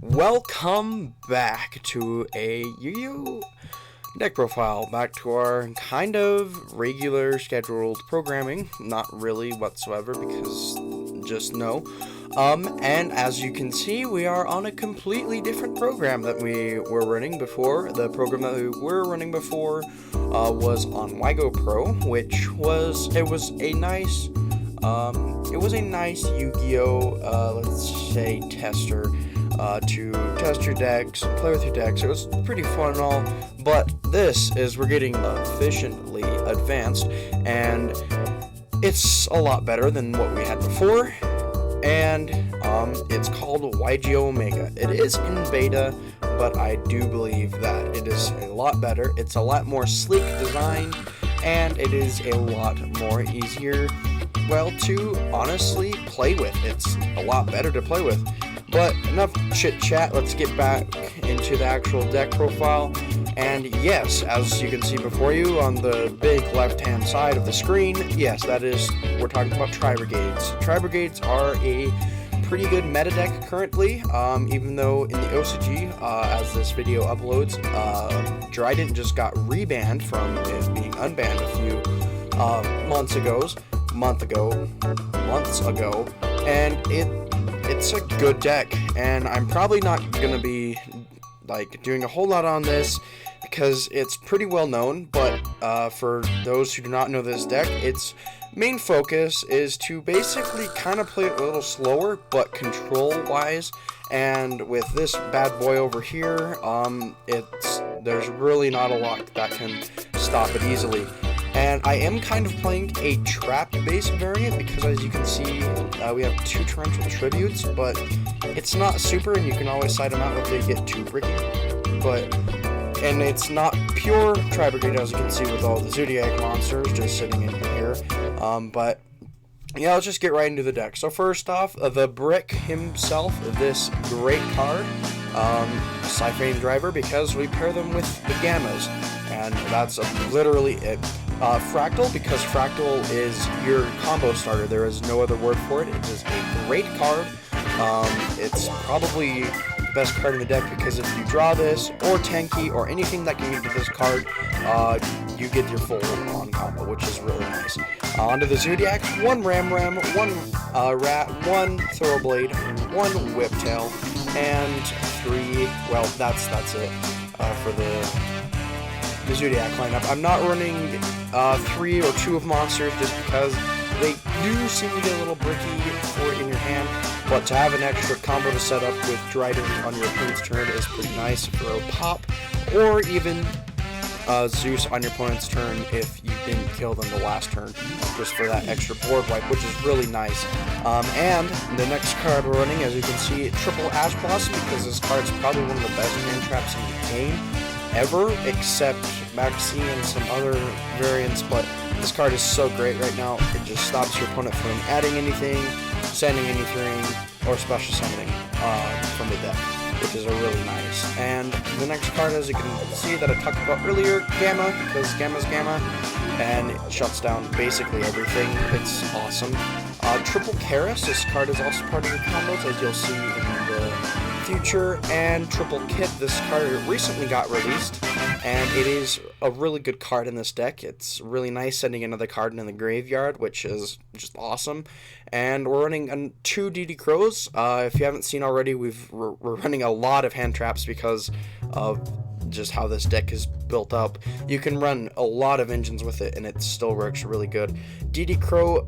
Welcome back to a Yu-Gi-Oh! Deck profile, back to our kind of regular scheduled programming, not really whatsoever because just no. And as you can see, we are on a completely different program that we were running before. The program that we were running before was on WIGO Pro, which was a nice Yu-Gi-Oh! Let's say tester. To test your decks and play with your decks. It was pretty fun and all, but we're getting efficiently advanced, and it's a lot better than what we had before, and it's called YGO Omega. It is in beta, but I do believe that it is a lot better. It's a lot more sleek design, and it is a lot more easier, well, to honestly play with. It's a lot better to play with. But enough chit chat, let's get back into the actual deck profile. And yes, as you can see before you on the big left hand side of the screen, yes, we're talking about Tri-Brigades. Tri-Brigades are a pretty good meta deck currently, even though in the OCG, as this video uploads, Dryden just got rebanned from it being unbanned a few months ago, and it's a good deck, and I'm probably not gonna be doing a whole lot on this because it's pretty well known, but for those who do not know this deck, its main focus is to basically kind of play it a little slower but control wise, and with this bad boy over here, there's really not a lot that can stop it easily. And I am kind of playing a trap-based variant because, as you can see, we have 2 Torrential Tributes, but it's not super, and you can always side them out if they get too bricky. And it's not pure Tri-Brigade, as you can see, with all the Zoodiac monsters just sitting in here. But yeah, let's just get right into the deck. So first off, the Brick himself, this great card, Cyphane Driver, because we pair them with the Gammas, and that's literally it. Fractal, because Fractal is your combo starter. There is no other word for it. It is a great card. It's probably the best card in the deck because if you draw this, or Tanky, or anything that can get to this card, you get your full on combo, which is really nice. Onto the Zoodiacs, 1 Ram, 1 Rat, 1 Thoroughblade, 1 Whiptail, and 3, well, that's it for the Zoodiac lineup. I'm not running 3 or 2 of monsters just because they do seem to get a little bricky for it in your hand, but to have an extra combo to set up with Dryden on your opponent's turn is pretty nice. Throw Pop, or even Zeus on your opponent's turn if you didn't kill them the last turn, just for that extra board wipe, which is really nice. And the next card we're running, as you can see, Triple Ash Blossom, because this card is probably one of the best hand traps in the game ever, except Maxi and some other variants, but this card is so great right now. It just stops your opponent from adding anything, sending anything, or special summoning from the deck, which is a really nice. And the next card, as you can see that I talked about earlier, Gamma, because Gamma's Gamma, and it shuts down basically everything. It's awesome. Triple Karis, this card is also part of your combos, as you'll see in the future. And Triple Kit, this card recently got released, and it is a really good card in this deck. It's really nice sending another card in the graveyard, which is just awesome. And we're running 2 DD Crows. If you haven't seen already, we're running a lot of hand traps because of just how this deck is built up. You can run a lot of engines with it, and it still works really good. DD Crow,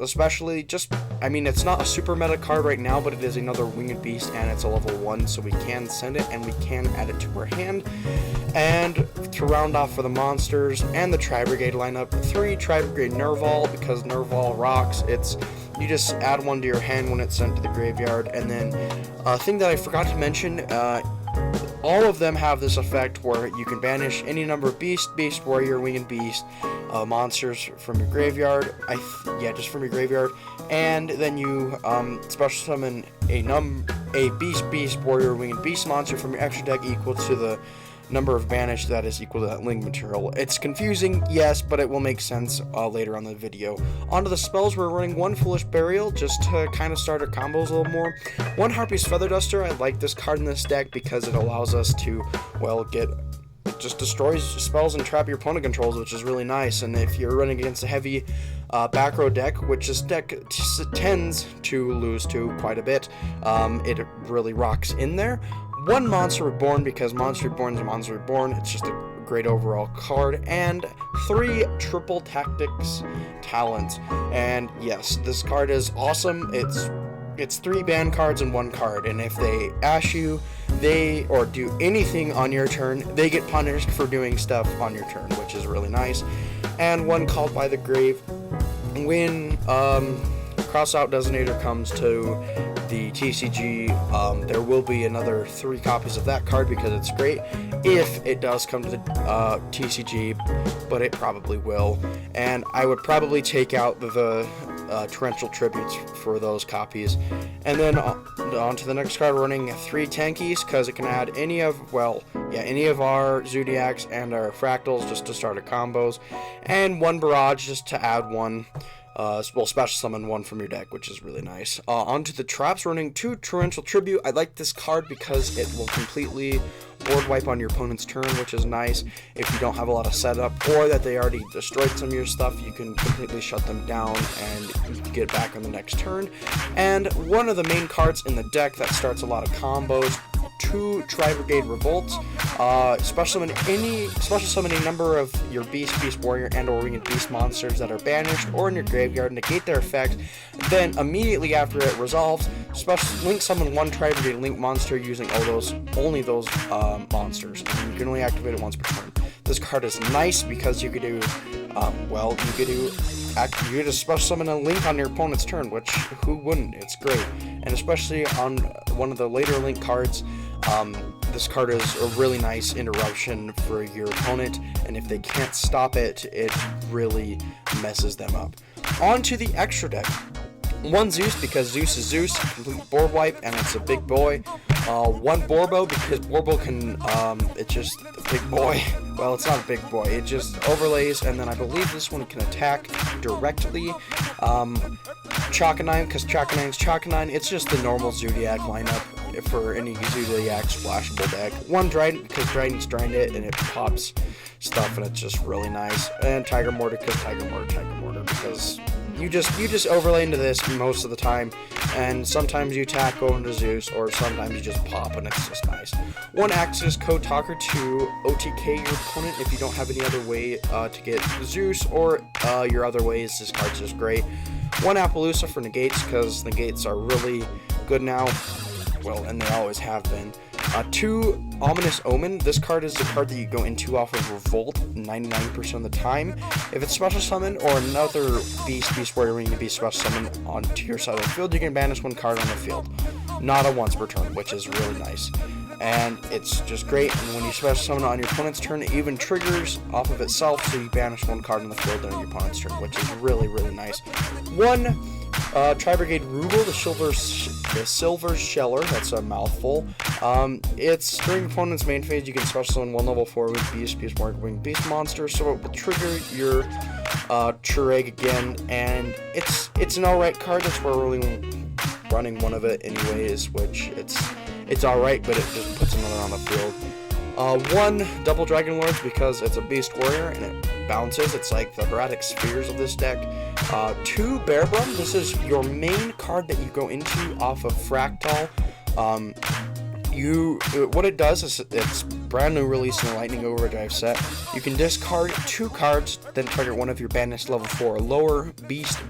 especially, it's not a super meta card right now, but it is another Winged Beast, and it's a level 1, so we can send it, and we can add it to our hand. And to round off for the monsters and the Tri-Brigade lineup, 3 Tri-Brigade Nerval, because Nerval rocks. You just add 1 to your hand when it's sent to the graveyard. And then a thing that I forgot to mention, all of them have this effect where you can banish any number of Beast, Warrior, Winged Beast monsters from your graveyard. Just from your graveyard. And then you special summon a Beast, Warrior, Winged Beast monster from your extra deck equal to the number of banished that is equal to that link material. It's confusing, yes, but it will make sense later on in the video. Onto the spells, we're running one Foolish Burial just to kind of start our combos a little more. One Harpy's Feather Duster. I like this card in this deck because it allows us to, well, just destroys spells and trap your opponent controls, which is really nice. And if you're running against a heavy back row deck, which this deck tends to lose to quite a bit, it really rocks in there. One Monster Reborn, because Monster Reborn is a Monster Reborn. It's just a great overall card. And 3 Triple Tactics Talent. And yes, this card is awesome. It's 3 ban cards and 1 card, and if they ash you, or do anything on your turn, they get punished for doing stuff on your turn, which is really nice. And 1 Called by the Grave. When Crossout Designator comes to the TCG, there will be another 3 copies of that card because it's great if it does come to the TCG, but it probably will. And I would probably take out the Torrential Tributes for those copies. And then on to the next card, running 3 Tankies because it can add any of our Zoodiacs and our Fractals just to start a combos, and 1 Barrage just to add 1. Special summon 1 from your deck, which is really nice. Onto the traps, running 2 Torrential Tribute. I like this card because it will completely board wipe on your opponent's turn, which is nice. If you don't have a lot of setup, or that they already destroyed some of your stuff, you can completely shut them down and get back on the next turn. And one of the main cards in the deck that starts a lot of combos, 2 Tri-Brigade Revolts. Special summon a number of your Beast Warrior, and or Winged Beast monsters that are banished or in your graveyard, negate their effect. Then immediately after it resolves, link summon 1 Tri-Brigade Link monster using only those monsters. And you can only activate it once per turn. This card is nice because you could do, you get a special summon a Link on your opponent's turn, which who wouldn't? It's great. And especially on one of the later Link cards, this card is a really nice interruption for your opponent, and if they can't stop it, it really messes them up. On to the extra deck. 1 Zeus, because Zeus is Zeus, complete board wipe, and it's a big boy. 1 Borbo, because Borbo can, it's just a big boy. Well, it's not a big boy, it just overlays, and then I believe this one can attack directly. Chakanine, because Chakanine's Chakanine, it's just the normal Zoodiac lineup for any Zoodiac splashable deck. 1 Dryden, because Dryden's Dryden and it pops stuff, and it's just really nice. And Tiger Mortar, because Tiger Mortar, because you just overlay into this most of the time, and sometimes you attack, go into Zeus, or sometimes you just pop, and it's just nice. 1 Axis Code Talker to OTK your opponent if you don't have any other way to get Zeus, or your other ways. This card's just great. 1 Appaloosa for negates, because negates are really good now. Well, and they always have been. 2 Ominous Omen. This card is the card that you go into off of Revolt 99% of the time. If it's special summon or another Beast Warrior Winged Beast special summon onto your side of the field, you can banish 1 card on the field. Not a once per turn, which is really nice. And it's just great. And when you special summon on your opponent's turn, it even triggers off of itself, so you banish 1 card on the field during your opponent's turn, which is really, really nice. 1 Tri-Brigade Rugal, the Silver Sheller, that's a mouthful. It's during opponent's main phase, you can special summon 1 level 4 with Beast Warrior Winged Beast monster, so it will trigger your Chirag again, and it's an alright card. That's where we're really running 1 of it anyways, which it's alright, but it just puts another on the field. 1 Double Dragon Lords, because it's a Beast Warrior and it bounces. It's like the Heraldic Spheres of this deck. 2 Bearbrum. This is your main card that you go into off of Fractal. What it does is it's brand new release in the Lightning Overdrive set. You can discard 2 cards, then target 1 of your banished level 4 or lower Beast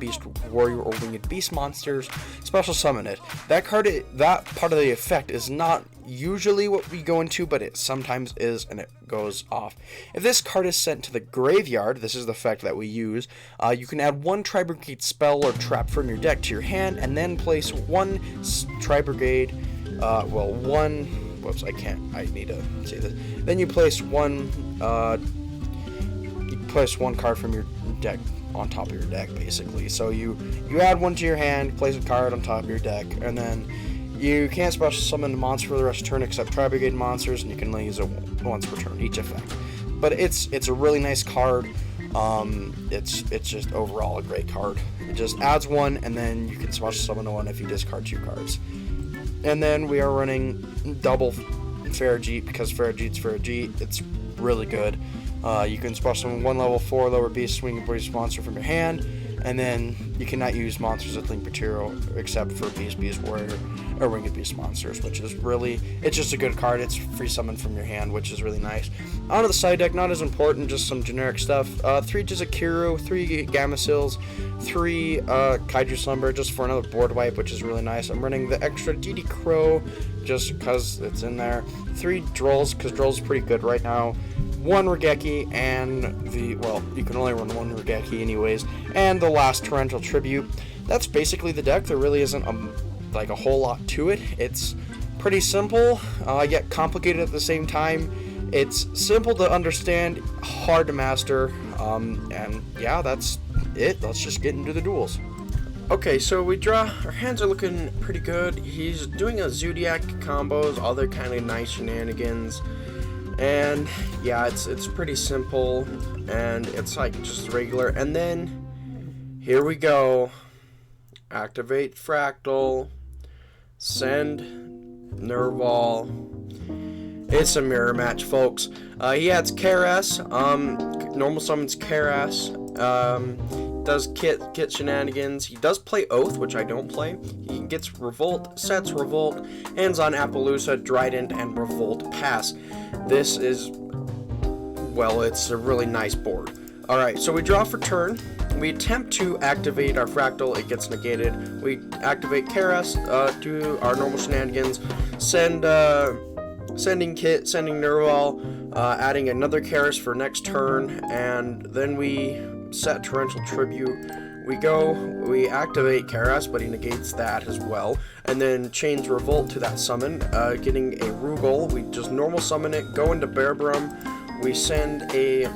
Warrior, or Winged Beast monsters. Special summon it. That part of the effect is not usually what we go into, but it sometimes is, and it goes off. If this card is sent to the graveyard, this is the effect that we use, you can add 1 Tri-Brigade spell or trap from your deck to your hand, and then place 1 Tri-Brigade, whoops, I need to say this. Then you place 1 card from your deck on top of your deck, basically. So you add 1 to your hand, place a card on top of your deck, and then You can't special summon a monster for the rest of the turn except Tri-Brigade monsters, and you can only use it once per turn, each effect. But it's a really nice card. It's just overall a great card. It just adds one, and then you can special summon one if you discard 2 cards. And then we are running double Farrajeet because Farrajeet's Farrajeet. It's really good. You can special summon 1 level 4 lower beast swinging beast monster from your hand, and then you cannot use monsters with link material except for Beast Warrior or Winged Beast monsters, which is really, it's just a good card. It's free summon from your hand, which is really nice. Onto the side deck, not as important, just some generic stuff. 3 Jizukiru, 3 Gamma-Seals, 3 Kaiju Slumber, just for another board wipe, which is really nice. I'm running the extra DD Crow, just because it's in there. 3 Drolls, because Drolls is pretty good right now. 1 Regeki, and you can only run 1 Regeki anyways, and the last Torrential Tribute. That's basically the deck. There really isn't a whole lot to it. It's pretty simple, yet complicated at the same time. It's simple to understand, hard to master, and yeah, that's it. Let's just get into the duels. Okay, so we draw. Our hands are looking pretty good. He's doing a Zoodiac combos, other kind of nice shenanigans. And yeah, it's pretty simple, and it's like just regular. And then here we go. Activate Fractal, send Nerval. It's a mirror match, folks. He adds Karas, normal summons Karas, does kit shenanigans. He does play Oath, which I don't play. He gets Revolt, sets Revolt, hands on Appaloosa, Trident, and Revolt Pass. This is, well, it's a really nice board. Alright, so we draw for turn. We attempt to activate our Fractal, it gets negated. We activate Karas, do our normal shenanigans, sending Kit, sending Nerval, adding another Karas for next turn, and then we set Torrential Tribute. We activate Karas, but he negates that as well, and then chains Revolt to that summon, getting a Rugal. We just normal summon it, go into Bearbrum, we send a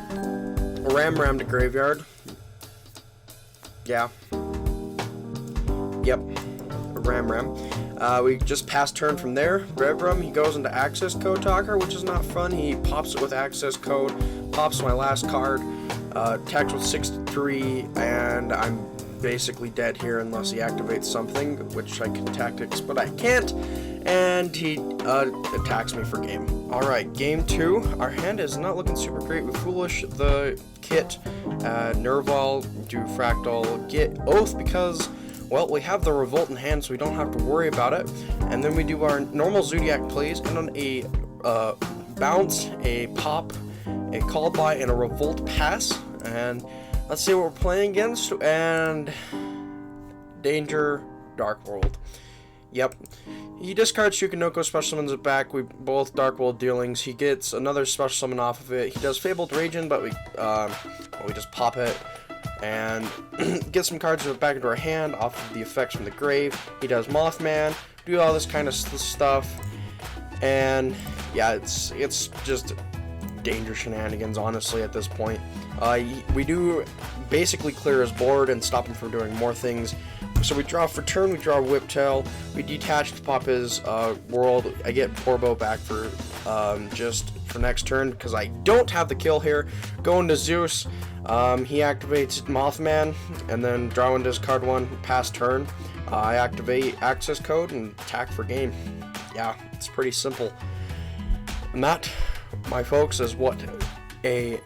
Ram to graveyard. Yeah. Yep. A Ram. We just pass turn from there. Bearbrum, he goes into Access Code Talker, which is not fun. He pops it with Access Code, pops my last card, attacks with 6-3, and I'm basically dead here unless he activates something, which I can tactics, but I can't, and he attacks me for game. Alright, game 2. Our hand is not looking super great. We Foolish the Kit, Nerval, do Fractal, get Oath because, well, we have the Revolt in hand, so we don't have to worry about it, and then we do our normal Zoodiac plays, and on a bounce, a pop, a call by, and a Revolt Pass, and let's see what we're playing against, and Danger, Dark World. Yep. He discards Shukinoko, special summons it back. We both Dark World dealings. He gets another special summon off of it. He does Fabled Raging, but we just pop it and get some cards back into our hand off of the effects from the grave. He does Mothman, do all this kind of stuff, and yeah, it's just Danger shenanigans, honestly, at this point. We do basically clear his board and stop him from doing more things. So we draw for turn, we draw Whiptail, we detach to pop his world. I get Porbo back for just for next turn because I don't have the kill here. Go into Zeus, he activates Mothman, and then draw into his card 1, pass turn. I activate Access Code and attack for game. Yeah, it's pretty simple. And that, my folks, is what a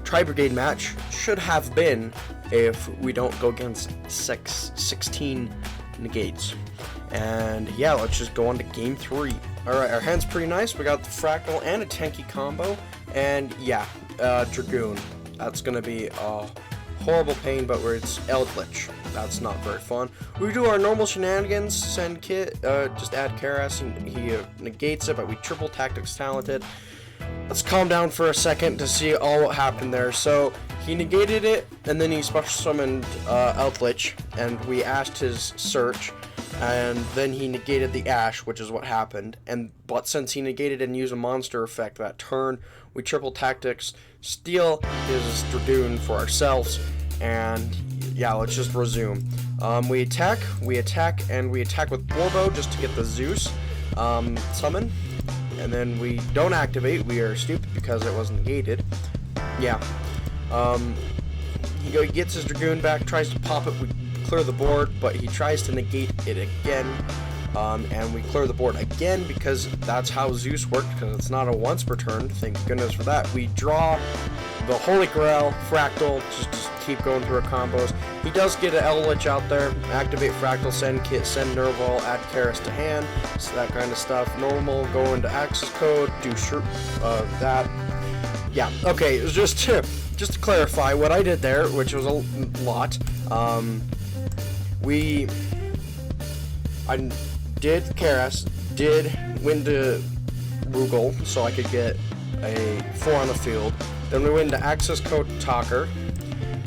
Tri-Brigade match should have been if we don't go against 16 negates. And yeah, let's just go on to game 3. Alright, our hand's pretty nice. We got the Fractal and a tanky combo. And yeah, Dragoon. That's gonna be a horrible pain, but where it's Eldritch. That's not very fun. We do our normal shenanigans, send Kit, just add Karas, and he negates it, but we triple Tactics Talented. Let's calm down for a second to see all what happened there. So he negated it, and then he special summoned Eldritch, and we asked his search, and then he negated the Ash, which is what happened. But since he negated and used a monster effect that turn, we triple tactics, steal his Dragoon for ourselves, and yeah, let's just resume. We attack, and we attack with Borbo just to get the Zeus summon. And then we don't activate. We are stupid because it wasn't gated. Yeah. He gets his Dragoon back, tries to pop it. We clear the board, but he tries to negate it again. And we clear the board again because that's how Zeus worked, because it's not a once per turn. Thank goodness for that. We draw the Holy Grail, Fractal, just keep going through our combos. He does get an Eldritch out there, activate Fractal, send Kit, send Nerval, add Karis to hand, so that kind of stuff. Normal, go into access code, do that. Yeah, okay, it was just to clarify what I did there, which was a lot. I did Karis, did win to Rugal, so I could get a 4 on the field. Then we went into access code Talker,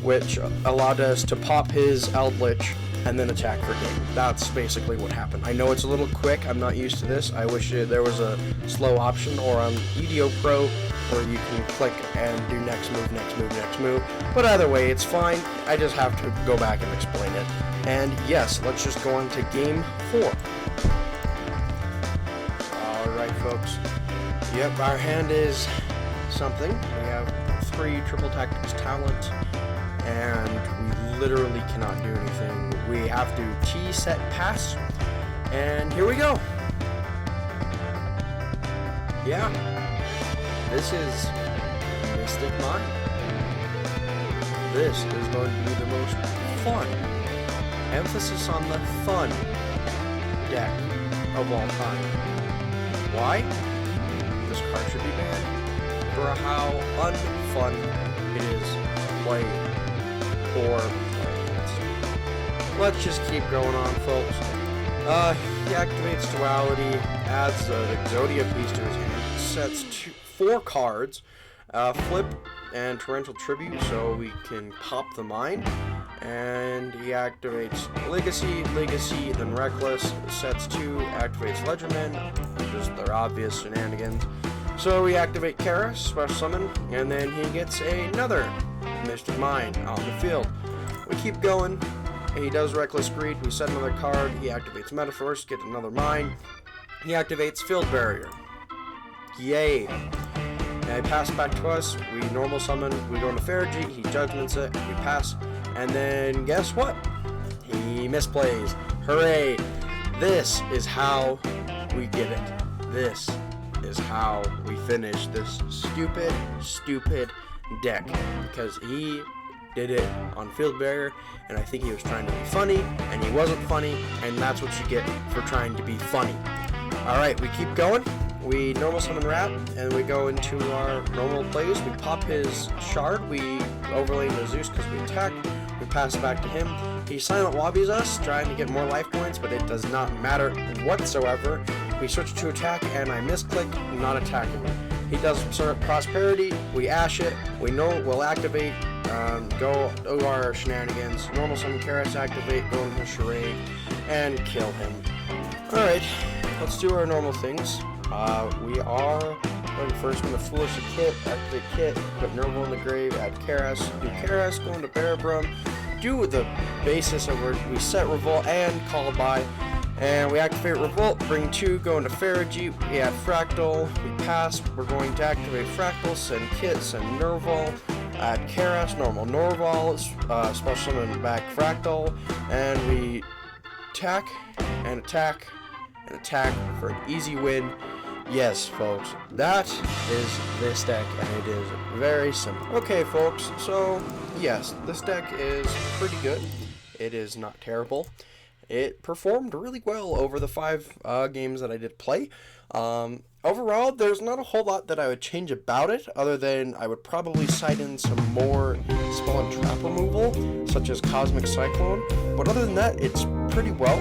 which allowed us to pop his Eldritch and then attack for game. That's basically what happened. I know it's a little quick. I'm not used to this. I wish there was a slow option, or on EDO Pro where you can click and do next move, next move, next move. But either way, it's fine. I just have to go back and explain it. And yes, let's just go on to game 4. Alright, folks. Yep, our hand is something. We have 3 triple tactics talent, and we literally cannot do anything. We have to T-set pass, and here we go. Yeah, this is Mystic Mine. This is going to be the most fun, emphasis on the fun deck of all time. Why? This card should be banned for how unfun it is to play or let's just keep going on, folks. He activates Duality, adds the Zoodiac piece to his hand, sets 4 cards, Flip and Torrential Tribute, so we can pop the mine, and he activates Legacy, then Reckless, sets 2, activates Ledgerman, which is their obvious shenanigans. So we activate Karis, special summon, and then he gets another Mystic Mine out in the field. We keep going, and he does Reckless Greed, we set another card, he activates Metaforce, get another mine, he activates Field Barrier. Yay! Now he passes back to us, we normal summon, we go into Fergie, he judgments it, we pass, and then guess what? He misplays. Hooray! This is how we get it. This is how we finish this stupid deck, because he did it on Field Barrier, and I think he was trying to be funny, and he wasn't funny, and that's what you get for trying to be funny. Alright, we keep going. We normal summon Rat, and we go into our normal plays. We pop his Shard, we overlay the Zeus because we attack, we pass it back to him. He silent wobbies us, trying to get more life points, but it does not matter whatsoever. We switch to attack, and I misclick, not attacking. He does Prosperity, we Ash it, we know we'll activate, go our shenanigans, normal summon Karis, activate, go into Charade, and kill him. Alright, let's do our normal things. We are going first with a Foolish Kit, activate Kit, put Nerval in the grave, add Karis, do Karis, go into Barabrum, do the basis of where we set Revolt and Call by, and we activate Revolt, bring 2, go into Fergie, we add Fractal, we pass, we're going to activate Fractal, send Kit, send Nerval, add Karis, normal Norval, special summon back Fractal, and we attack, and attack, and attack for an easy win. Yes, folks, that is this deck, and it is very simple. Okay, folks, so, yes, this deck is pretty good. It is not terrible. It performed really well over the 5 games that I did play. Overall, there's not a whole lot that I would change about it, other than I would probably cite in some more spell and trap removal, such as Cosmic Cyclone. But other than that, it's pretty well.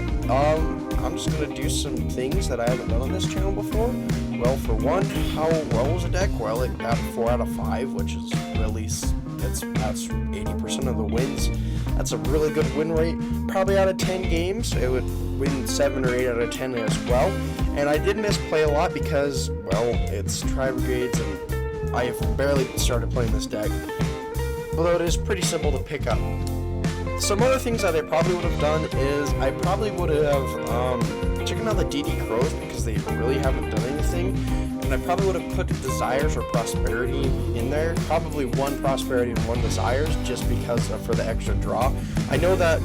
I'm just going to do some things that I haven't done on this channel before. Well, for one, how well was the deck? Well, it got 4 out of 5, which is really, that's 80% of the wins. That's a really good win rate. Probably out of 10 games, it would win 7 or 8 out of 10 as well. And I did misplay a lot because, well, it's Tri-Brigades, and I have barely started playing this deck. Although it is pretty simple to pick up. some other things that I probably would have done is I probably would have checked out the DD Crows because they really haven't done anything, and I probably would have put Desires or Prosperity in there. Probably one Prosperity and one Desires just because for the extra draw. I know that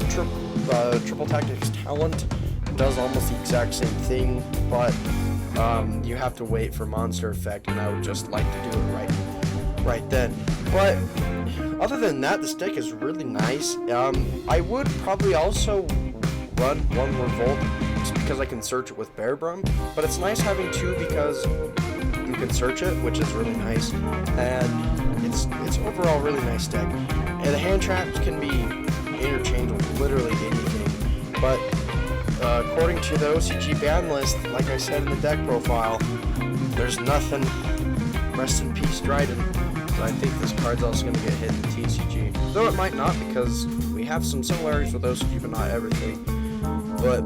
Triple Tactics Talent does almost the exact same thing, but you have to wait for Monster Effect, and I would just like to do it right then. But other than that, this deck is really nice. I would probably also run one Revolt just because I can search it with Bear Brum, but it's nice having two because you can search it, which is really nice, and it's overall really nice deck. And the hand traps can be interchanged with literally anything, but according to the OCG ban list, like I said in the deck profile, there's nothing. Rest in peace, Dryden. So I think this card's also going to get hit in TCG. Though it might not, because we have some similarities with OCG, but not everything. But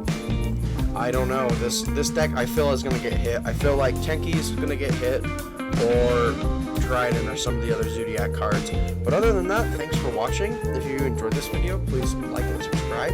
I don't know. This deck I feel is going to get hit. I feel like Tenki's going to get hit, or Dryden, or some of the other Zoodiac cards. But other than that, thanks for watching. If you enjoyed this video, please like and subscribe.